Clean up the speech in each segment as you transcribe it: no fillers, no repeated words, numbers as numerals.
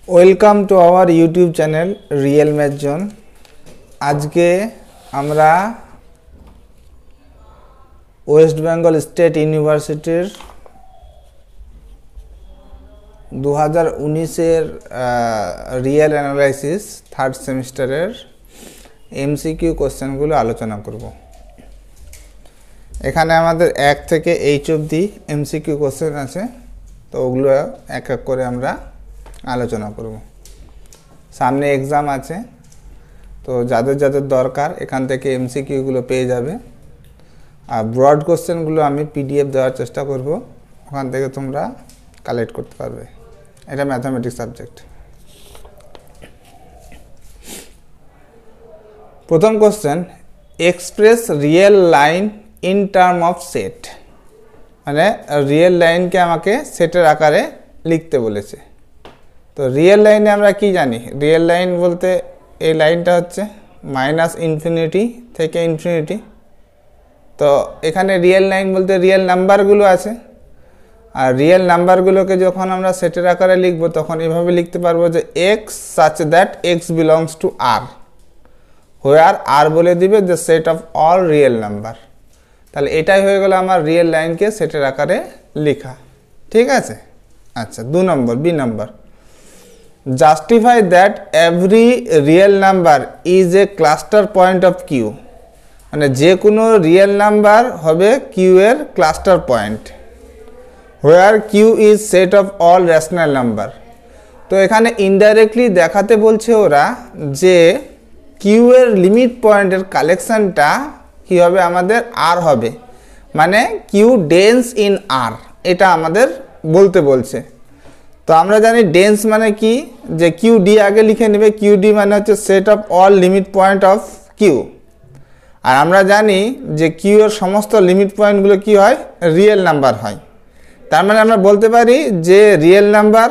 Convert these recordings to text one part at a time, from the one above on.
Welcome to our YouTube channel real math zone. আজকে আমরা West Bengal state ইউনিভার্সিটির 2019-এর real analysis third সেমিস্টারের MCQ কোশ্চেনগুলো আলোচনা করব। এখানে আমাদের 1 থেকে H অবধি এমসিকিউ কোশ্চেন আছে, তো ওগুলো এক এক করে আমরা আলোচনা করব। সামনে এক্সাম আছে, তো যাদের যাদের দরকার এখান থেকে এমসিকিউগুলো পেয়ে যাবে। আর ব্রড কোশ্চেনগুলো আমি পিডিএফ দেওয়ার চেষ্টা করব, ওখান থেকে তোমরা কালেক্ট করতে পারবে। এটা ম্যাথামেটিক্স সাবজেক্ট। প্রথম question, express real line in term of set. মানে রিয়েল লাইনকে আমাকে সেটের আকারে লিখতে বলেছে। তো রিয়েল লাইনে আমরা কি জানি? রিয়েল লাইন বলতে এই লাইনটা হচ্ছে মাইনাস ইনফিনিটি থেকে ইনফিনিটি। তো এখানে রিয়েল লাইন বলতে রিয়েল নাম্বারগুলো আছে, আর রিয়েল নাম্বারগুলোকে যখন আমরা সেটের আকারে লিখব তখন এভাবে লিখতে পারবো যে X such that X belongs to R, where R বলে দিবে the set of all real number. তাহলে এটাই হয়ে গেল আমার রিয়েল লাইনকে সেটের আকারে লেখা। ঠিক আছে। আচ্ছা, 2 number, B number, justify that every real number is a cluster point of Q. মানে যে কোনো রিয়েল নাম্বার হবে কিউ এর cluster point, where Q is set of all rational number. তো এখানে ইনডাইরেক্টলি দেখাতে বলছে ওরা যে কিউ এর লিমিট পয়েন্টের কালেকশনটা কি হবে, আমাদের আর হবে। মানে কিউ ডেন্স ইন আর, এটা আমাদের বলতে বলছে। তো আমরা জানি ডেন্স মানে কি, যে কিউ ডি আগে লিখে নেবে। কিউ ডি মানে হচ্ছে set of all limit point of Q. আর আমরা জানি যে কিউ এর সমস্ত লিমিট পয়েন্টগুলো কি হয়, রিয়েল নাম্বার হয়। তার মানে আমরা বলতে পারি যে রিয়েল নাম্বার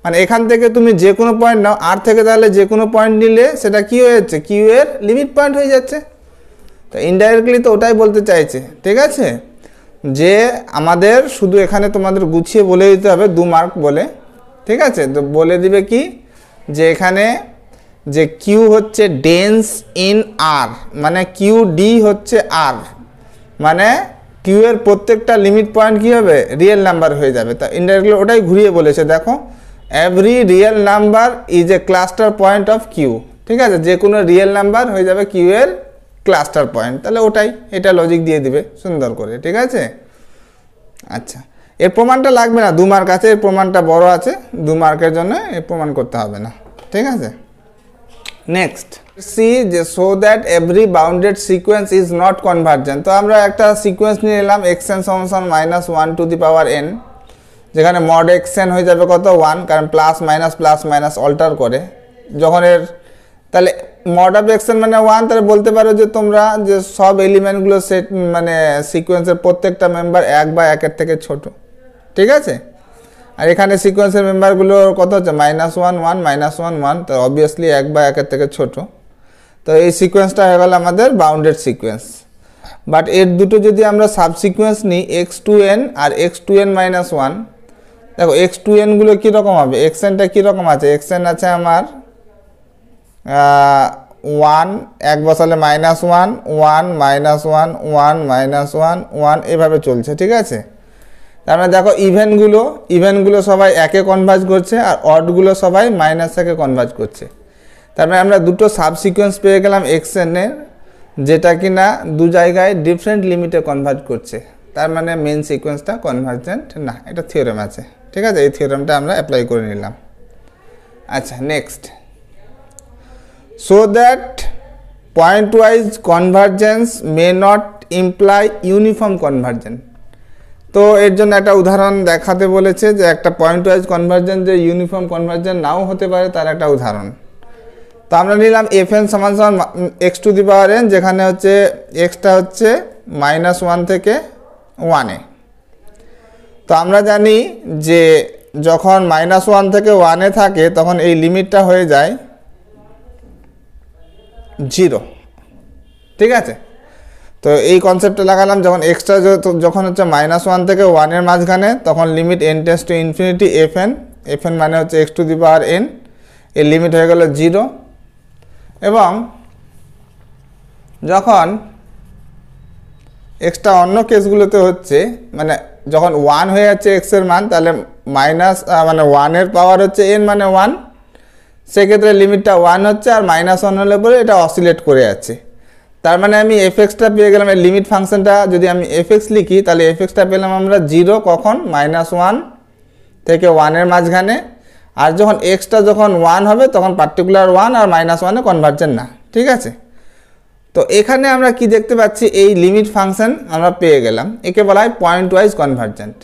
মানে এখান থেকে তুমি যে কোনো পয়েন্ট নাও, আর থেকে তাহলে যে কোনো পয়েন্ট নিলে সেটা কি হয়ে যাচ্ছে, কিউ এর লিমিট পয়েন্ট হয়ে যাচ্ছে। তো ইনডাইরেক্টলি তো ওটাই বলতে চাইছে। ঠিক আছে, যে আমাদের শুধু এখানে তোমাদের গুছিয়ে বলে দিতে হবে 2 মার্ক বলে। ঠিক আছে, তো বলে দিবে কি, যে এখানে যে কিউ হচ্ছে ডেন্স ইন আর, মানে কিউ ডি হচ্ছে আর, মানে কিউ এর প্রত্যেকটা লিমিট পয়েন্ট কি হবে, রিয়েল নাম্বার হয়ে যাবে। তা ইনডাইরেক্টলি ওটাই ঘুরিয়ে বলেছে। দেখো, every real number is a cluster point of Q. ঠিক আছে, যে কোনো রিয়েল নাম্বার হয়ে যাবে কিউ এর ক্লাস্টার পয়েন্ট। তাহলে ওটাই, এটা লজিক দিয়ে দিবে সুন্দর করে। ঠিক আছে। আচ্ছা, এর প্রমাণটা লাগবে না, 2 মার্ক আছে, এর প্রমাণটা বড় আছে, 2 মার্কের জন্য এর প্রমাণ করতে হবে না। ঠিক আছে। নেক্সট, সি যে show that every bounded sequence is not convergent. তো আমরা একটা সিকোয়েন্স নিয়ে নিলাম xn সমান -1 টু দি পাওয়ার n, যেখানে মড xn হয়ে যাবে কত, 1, কারণ প্লাস মাইনাস অল্টার করে যখন এর, তাহলে মড অফ xn মানে 1। তাহলে বলতে পারো যে তোমরা যে সব এলিমেন্টগুলো সেট মানে সিকোয়েন্সের প্রত্যেকটা মেম্বার 1 বা 1-এর থেকে ছোট। ঠিক আছে। আর এখানে সিকোয়েন্সের মেম্বারগুলো কত হচ্ছে, -1 1 -1 1, তো অবভিয়াসলি 1 বা 1-এর থেকে ছোট। তো এই সিকোয়েন্সটা হয়ে গেল আমাদের বাউন্ডেড সিকোয়েন্স। বাট এর দুটো যদি আমরা সাবসিকোয়েন্স নিই, x2n আর x2n-1, দেখো x2nগুলো কীরকম হবে, xnটা কীরকম আছে, xn আছে আমার 1, 1 বসালে -1 1 -1 1 -1 1 এভাবে চলছে। ঠিক আছে। তার মানে দেখো ইভেনগুলো সবাই 1-এ কনভার্জ করছে, আর অডগুলো সবাই -1-এ কনভার্জ করছে। তার মানে আমরা দুটো সাবসিকোয়েন্স পেয়ে গেলাম xn এর, যেটা কিনা 2 জায়গায় ডিফারেন্ট লিমিটে কনভার্জ করছে। তার মানে মেন সিকোয়েন্সটা কনভার্জেন্ট না, এটা থিওরেম আছে। ঠিক আছে, এই থিওরেমটা আমরা অ্যাপ্লাই করে নিলাম। আচ্ছা, next, so that point-wise convergence may not imply uniform convergence। তো এর জন্য একটা উদাহরণ দেখাতে বলেছে, যে একটা পয়েন্ট ওয়াইজ কনভার্জেন্স যে ইউনিফর্ম কনভার্জেন্স নাও হতে পারে, তার একটা উদাহরণ। তো আমরা নিলাম fn সমান x to the power n, যেখানে হচ্ছে xটা হচ্ছে -1 থেকে 1-এ। তো আমরা জানি যে যখন -1 থেকে 1-এ থাকে তখন এই লিমিটটা হয়ে যায় 0। ঠিক আছে। তো এই কনসেপ্টটা লাগালাম, যখন এক্সট্রা যখন হচ্ছে -1 থেকে 1-এর মাঝখানে, তখন limit n tends to infinity fn মানে হচ্ছে x to the power n এর লিমিট হয়ে গেল 0। এবং যখন এক্সটা অন্য কেসগুলোতে হচ্ছে, মানে যখন 1 হয়ে যাচ্ছে এক্সের মান, তাহলে মাইনাস মানে 1-এর পাওয়ার হচ্ছে n মানে 1, সেক্ষেত্রে লিমিটটা 1 হচ্ছে, আর -1 হলে পরে এটা অসিলেট করে যাচ্ছে। তার মানে আমি এফএক্সটা পেয়ে গেলাম, এই লিমিট ফাংশনটা যদি আমি এফএক্স লিখি তাহলে এফএক্সটা পেলাম আমরা 0 কখন, -1 থেকে 1-এর মাঝখানে। আর যখন এক্সটা যখন 1 হবে তখন পার্টিকুলার 1 আর -1-এ কনভার্জেন্ট না, ঠিক আছে। তো এখানে আমরা কি দেখতে পাচ্ছি, এই লিমিট ফাংশন আমরা পেয়ে গেলাম, একে বলা হয় পয়েন্ট ওয়াইজ কনভার্জেন্ট।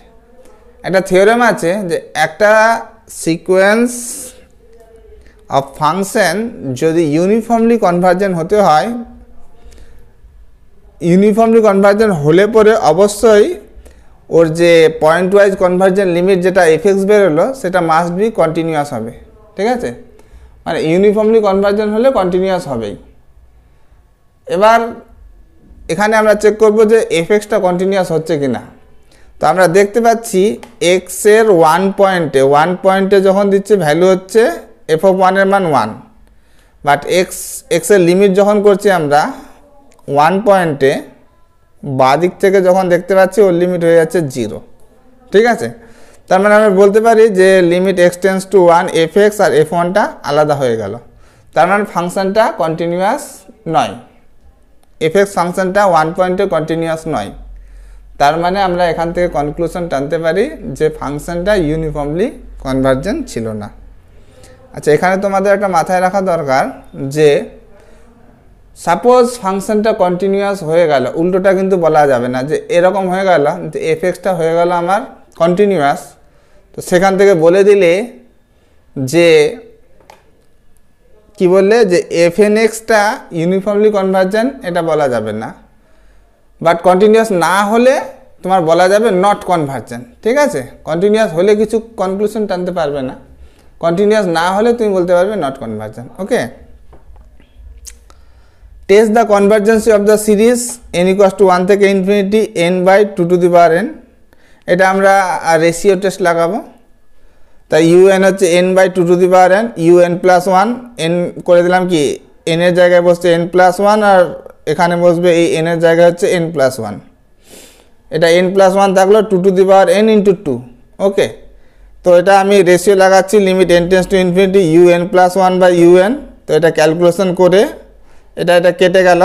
একটা থিওরেম আছে যে একটা সিকোয়েন্স অফ ফাংশন যদি ইউনিফর্মলি কনভার্জেন্ট হতে হয়, ইউনিফর্মলি কনভার্জেন্ট হলে পরে অবশ্যই ওর যে পয়েন্ট ওয়াইজ কনভার্জেন্ট লিমিট যেটা এফএক্স বেরোলো সেটা মাস্ট বি কন্টিনিউয়াস হবে, ঠিক আছে। মানে ইউনিফর্মলি কনভার্জেন্ট হলে কন্টিনিউয়াস হবেই। এবার এখানে আমরা চেক করব যে এফএক্সটা কন্টিনিউয়াস হচ্ছে কি না। তো আমরা দেখতে পাচ্ছি এক্সের 1 পয়েন্টে যখন দিচ্ছে ভ্যালু হচ্ছে এফ অফ 1-এর মান 1, বাট এক্সের লিমিট যখন করছি আমরা 1 পয়েন্টে, বাঁ দিক থেকে যখন দেখতে পাচ্ছি ওর লিমিট হয়ে যাচ্ছে 0, ঠিক আছে। তার মানে আমরা বলতে পারি যে limit X tends to 1 F X আর এফ ওয়ানটা আলাদা হয়ে গেল। তার মানে ফাংশনটা কন্টিনিউয়াস নয়, এফ এক্স ফাংশনটা 1 পয়েন্টে কন্টিনিউয়াস নয়। তার মানে আমরা এখান থেকে কনক্লুশন টানতে পারি যে ফাংশনটা ইউনিফর্মলি কনভার্জেন্ট ছিল না। আচ্ছা, এখানে তোমাদের একটা মাথায় রাখা দরকার যে সাপোজ ফাংশনটা কন্টিনিউয়াস হয়ে গেল, উল্টোটা কিন্তু বলা যাবে না যে এরকম হয়ে গেল যে এফ এক্সটা হয়ে গেল আমার কন্টিনিউয়াস, তো সেখান থেকে বলে দিলে যে কি বললে যে F N extra uniformly convergent, এটা বলা যাবে না। বাট কন্টিনিউয়াস না হলে তোমার বলা যাবে নট কনভার্জেন্ট, ঠিক আছে। কন্টিনিউয়াস হলে কিছু কনক্লুশন টানতে পারবে না, কন্টিনিউয়াস না হলে তুমি বলতে পারবে not convergent. Okay, test the convergency of the series n equals to 1 থেকে ইনফিনিটি n/2n। এটা আমরা রেশিও টেস্ট লাগাবো। তাই un হচ্ছে n/2n, un প্লাস 1, n করে দিলাম কি n এর জায়গায় বসছে n প্লাস 1, আর এখানে বসবে এই n এর জায়গায় হচ্ছে n প্লাস 1। এটা n প্লাস 1 থাকলো 2n ইন্টু 2। ওকে, তো এটা আমি রেশিও লাগাচ্ছি limit n tends to infinity un plus 1/un। তো এটা ক্যালকুলেশন করে এটা কেটে গেল,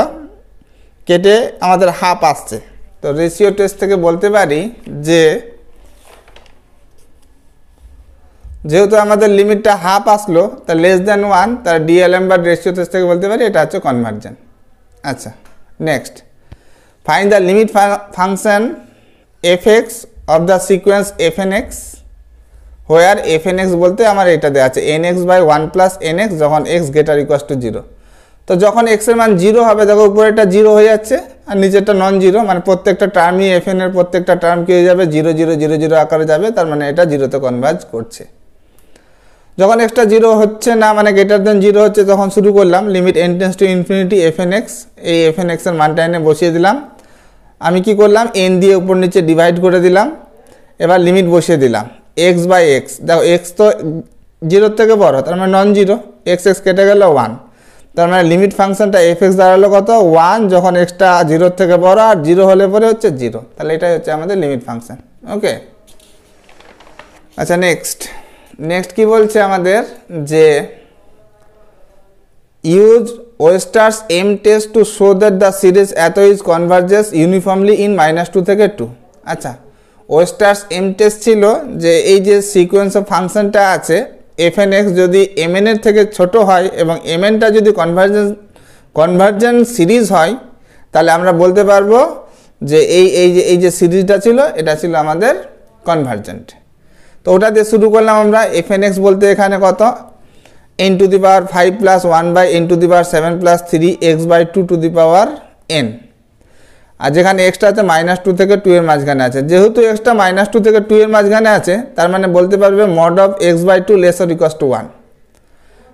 কেটে আমাদের হাফ আসছে। তো রেশিও টেস্ট থেকে বলতে পারি যে যেহেতু আমাদের লিমিটটা হাফ আসলো, তা লেস দ্যান 1, তার ডিএলএম বা রেশিও টেস্ট থেকে বলতে পারি এটা হচ্ছে কনভার্জেন্ট। আচ্ছা, next, find the limit function F x of the sequence F N x, where F N x বলতে আমার এটা দেওয়া আছে nx/1 প্লাস nx যখন এক্স গ্রেটার ইকুয়ালস টু 0। তো যখন x এর মান 0 হবে দেখো উপরেরটা 0 হয়ে যাচ্ছে আর নিচেরটা নন জিরো, মানে প্রত্যেকটা টার্মই এফ এন এর প্রত্যেকটা টার্ম কি হয়ে যাবে 0 0 0 0 আকারে যাবে, তার মানে এটা 0-তে কনভার্জ করছে। যখন এক্সটা 0 হচ্ছে না, মানে গ্রেটার দেন 0 হচ্ছে, তখন শুরু করলাম limit n tends to infinity F N x. এই এফ এন এক্সের মানটা এনে বসিয়ে দিলাম। আমি কি করলাম, n দিয়ে উপর নিচে ডিভাইড করে দিলাম। এবার লিমিট বসিয়ে দিলাম x/x। দেখো x তো 0 থেকে বড়, তার মানে নন জিরো, x কেটে গেল 1। তার মানে লিমিট ফাংশনটা এফ এক্স দাঁড়ালো কত 1 যখন এক্সটা 0 থেকে বড়, আর 0 হলে পরে হচ্ছে 0। তাহলে এটাই হচ্ছে আমাদের লিমিট ফাংশন। ওকে, আচ্ছা নেক্সট কি বলছে আমাদের যে use Weierstrass M test to show that the series এত ইজ কনভার্জেস ইউনিফর্মলি ইন -2 থেকে 2। আচ্ছা, ওয়েস্টার্স এম টেস্ট ছিল যে এই যে সিকোয়েন্স অফ ফাংশনটা আছে এফ এন এক্স যদি এম এন এর থেকে ছোট হয় এবং এম এনটা যদি কনভার্জেন্ট সিরিজ হয়, তাহলে আমরা বলতে পারবো যে এই যে সিরিজটা ছিল এটা ছিল আমাদের কনভার্জেন্ট। তো ওটা দিয়ে শুরু করলাম আমরা। এফ এন এক্স বলতে এখানে কত n⁵ plus 1/n⁷ plus 3x/2n, আর যেখানে এক্সটা আছে -2 থেকে 2 এর মাঝখানে আছে। যেহেতু এক্সটা -2 থেকে 2 এর মাঝখানে আছে, তার মানে বলতে পারবে mod of x/2 lesser equals to 1।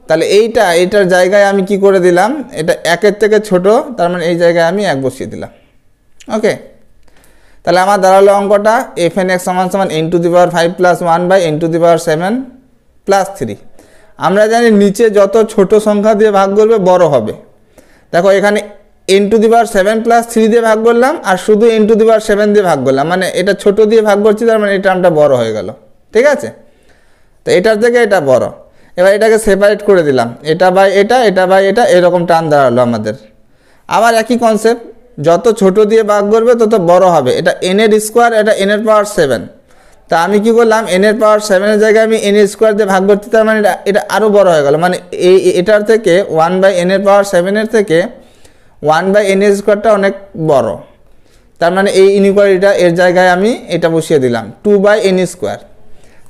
তাহলে এইটার জায়গায় আমি কি করে দিলাম, এটা 1-এর থেকে ছোট, তার মানে এই জায়গায় আমি 1 বসিয়ে দিলাম। ওকে, তাহলে আমার দাঁড়ালো অঙ্কটা এফ এন এক্স সমান n⁵ প্লাস 1/n⁷ প্লাস 3। আমরা জানি নিচে যত ছোট সংখ্যা দিয়ে ভাগ করবে বড় হবে। দেখো এখানে n⁻7 + 3 দিয়ে ভাগ করলাম আর শুধু n⁻7 দিয়ে ভাগ করলাম, মানে এটা ছোট দিয়ে ভাগ করছি, তার মানে এই টার্মটা বড় হয়ে গেল। ঠিক আছে, তো এটার থেকে এটা বড়। এবার এটাকে সেপারেট করে দিলাম, এটা বাই এটা, এটা বাই এটা, এরকম টার্ম দাঁড়ালো আমাদের। আবার একই কনসেপ্ট, যত ছোট দিয়ে ভাগ করবে তত বড় হবে। এটা n² এটা n⁻7। তা আমি কি করলাম, n⁻7 এর জায়গায় আমি n² দিয়ে ভাগ করছি, তার মানে এটা আরও বড় হয়ে গেল। মানে এটার থেকে 1/n⁻7 এর থেকে 1/n² অনেক বড়। তার মানে এই ইনইকুয়ালিটিটা এর জায়গায় আমি এটা বসিয়ে দিলাম 2/n²।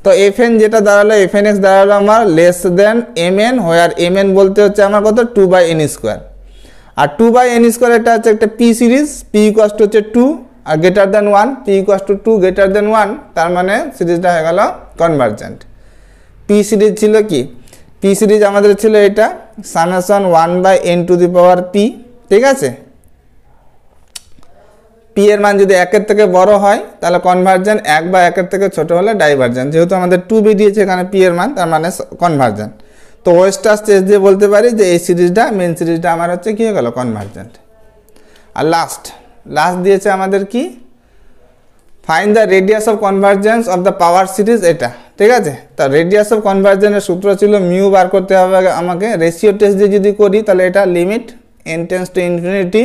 তো fn যেটা দাঁড়ালো, fnx দাঁড়ালো আমার <mn, হোয়ার mn বলতে হচ্ছে আমার কত 2/n²। আর 2/n² এটা হচ্ছে একটা p সিরিজ, p হচ্ছে 2 আর > 1, p 2 > 1, তার মানে সিরিজটা হয়ে গেল কনভার্জেন্ট। p সিরিজ ছিল কি, p সিরিজ আমাদের ছিল এটা সামেশন 1/n⁻p। ঠিক আছে, p এর মান যদি 1 এর থেকে বড় হয় তাহলে কনভার্জেন্ট, 1 বা 1 এর থেকে ছোট হলে ডাইভার্জেন্ট। যেহেতু আমাদের 2b দিয়েছে এখানে p এর মান, তার মানে কনভার্জেন্ট। তো ওয়েস্টার স্টেজ দিয়ে বলতে পারি যে এই সিরিজটা, মেন সিরিজটা আমার হচ্ছে কি হয়ে গেল কনভার্জেন্ট। আর লাস্ট দিয়েছে আমাদের কি, find the radius of convergence of the power series, এটা। ঠিক আছে, তা রেডিয়াস অফ কনভার্জেন্সের সূত্র ছিল মিউ বার করতে হবে আমাকে। রেশিও টেস্ট দিয়ে যদি করি তাহলে এটা limit n tends to infinity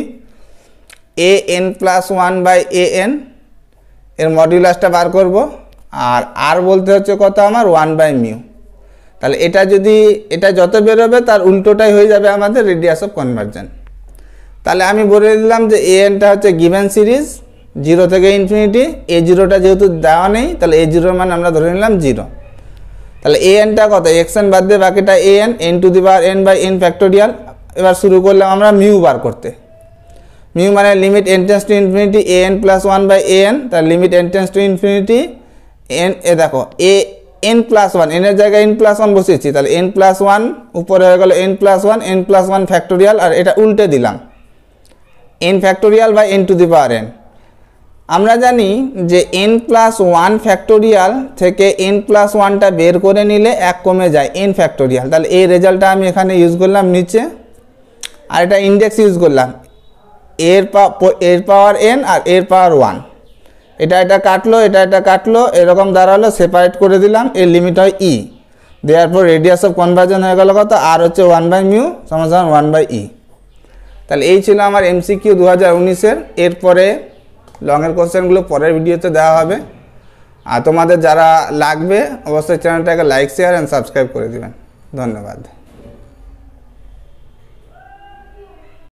an+1/an এর মডিউলাসটা বার করব। আর বলতে হচ্ছে কত আমার 1/μ। তাহলে এটা যত বেরোবে তার উল্টোটাই হয়ে যাবে আমাদের রেডিয়াস অফ কনভার্জেন্স। তাহলে আমি বলে দিলাম যে anটা হচ্ছে গিভেন সিরিজ 0 থেকে ইনফিনিটি। a0টা যেহেতু দেওয়া নেই, তাহলে a0 মান আমরা ধরে নিলাম 0। তাহলে anটা কত, xn বাদ দিয়ে বাকিটা an, n⁻n/n ফ্যাক্টোরিয়াল। এবার শুরু করলাম আমরা মিউ বার করতে। মিউ মানে limit n tends to infinity an+1/an, তার limit n tends to infinity n, এ দেখো n+1, n এর জায়গায় n+1 বসিয়েছি, তাহলে n+1 উপরে হয়ে গেল n+1, n+1 ফ্যাক্টোরিয়াল, আর এটা উল্টে দিলাম n ফ্যাক্টোরিয়াল বাই n⁻n। আমরা জানি যে n+1 ফ্যাক্টোরিয়াল থেকে n+1টা বের করে নিলে 1 কমে যায় n ফ্যাক্টোরিয়াল। তাহলে এই রেজাল্টটা আমি এখানে ইউজ করলাম নিচে, আর এটা ইন্ডেক্স ইউজ করলাম এর পাওয়ার n আর এর পাওয়ার 1। এটা কাটলো, এটা কাটলো, এরকম দাঁড়ালো, সেপারেট করে দিলাম। এর লিমিট হয় e, দেওয়ার পর রেডিয়াস অফ কনভার্জন হয়ে গেল কত, আর হচ্ছে 1/μ সমান 1/e। তাহলে এই ছিল আমার MCQ 2019-এর। এরপরে লংয়ের কোশ্চেনগুলো পরের ভিডিওতে দেওয়া হবে। আর তোমাদের যারা লাগবে অবশ্যই চ্যানেলটাকে লাইক, শেয়ার অ্যান্ড সাবস্ক্রাইব করে দিবেন। ধন্যবাদ।